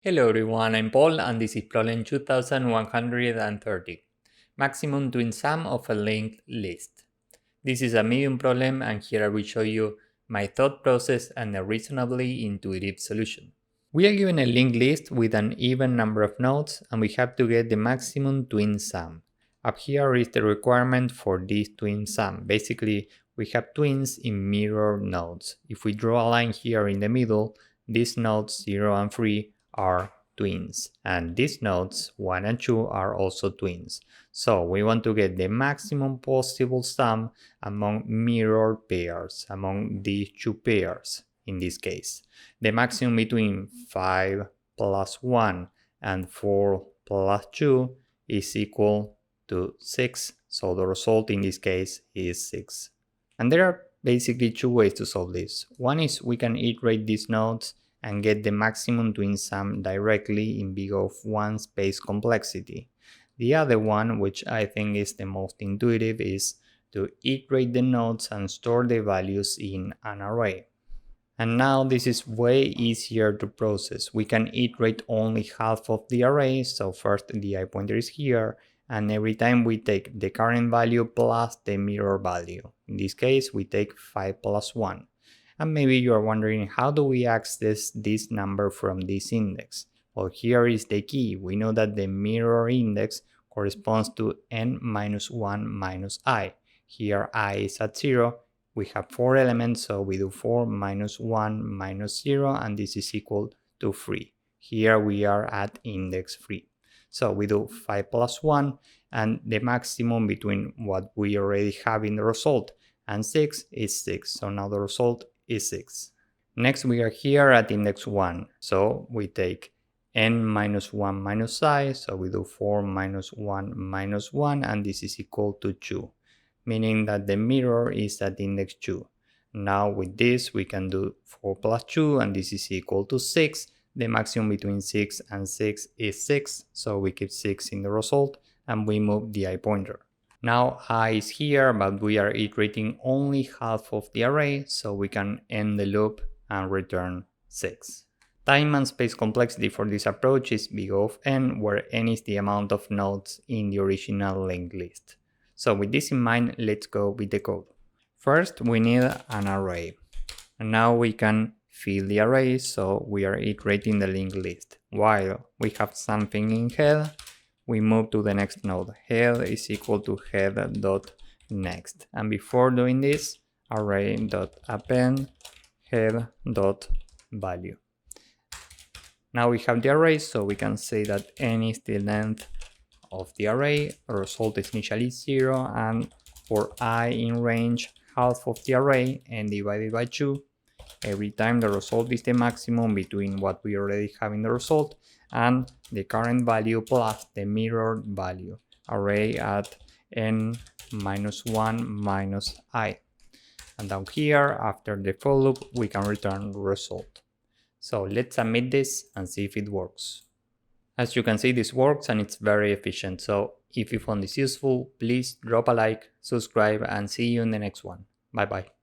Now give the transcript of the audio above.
Hello everyone, I'm Paul and this is problem 2130. Maximum twin sum of a linked list. This is a medium problem and here I will show you my thought process and a reasonably intuitive solution. We are given a linked list with an even number of nodes and we have to get the maximum twin sum. Up here is the requirement for this twin sum. Basically, we have twins in mirror nodes. If we draw a line here in the middle, these nodes 0 and 3 are twins and these nodes 1 and 2 are also twins. So we want to get the maximum possible sum among mirror pairs, among these two pairs in this case. The maximum between 5 plus 1 and 4 plus 2 is equal to 6, so the result in this case is 6. And there are basically two ways to solve this. One is we can iterate these nodes and get the maximum twin sum directly in big of 1 space complexity. The other one, which I think is the most intuitive, is to iterate the nodes and store the values in an array. And now this is way easier to process. We can iterate only half of the array, so first the I pointer is here, and every time we take the current value plus the mirror value. In this case, we take 5 plus 1. And maybe you are wondering, how do we access this number from this index? Well, here is the key. We know that the mirror index corresponds to n minus 1 minus I. Here I is at 0. We have 4 elements, so we do 4 minus 1 minus 0, and this is equal to 3. Here we are at index 3. So we do 5 plus 1, and the maximum between what we already have in the result and 6 is 6. So now the result is 6. Next we are here at index 1. So we take n minus 1 minus I, so we do 4 minus 1 minus 1, and this is equal to 2. Meaning that the mirror is at index 2. Now with this we can do 4 plus 2 and this is equal to 6. The maximum between 6 and 6 is 6, so we keep 6 in the result and we move the I pointer. Now I is here, but we are iterating only half of the array, so we can end the loop and return 6. Time and space complexity for this approach is big O of n, where n is the amount of nodes in the original linked list. So with this in mind, let's go with the code. First, we need an array. And now we can fill the array, so we are iterating the linked list. While we have something in head, we move to the next node. Head is equal to head.next. And before doing this, array.append head.value. Now we have the array, so we can say that n is the length of the array. The result is initially 0, and for I in range, half of the array, n divided by 2. Every time the result is the maximum between what we already have in the result and the current value plus the mirrored value. Array at n minus 1 minus I. And down here, after the for loop, we can return the result. So let's submit this and see if it works. As you can see, this works and it's very efficient. So if you found this useful, please drop a like, subscribe, and see you in the next one. Bye bye.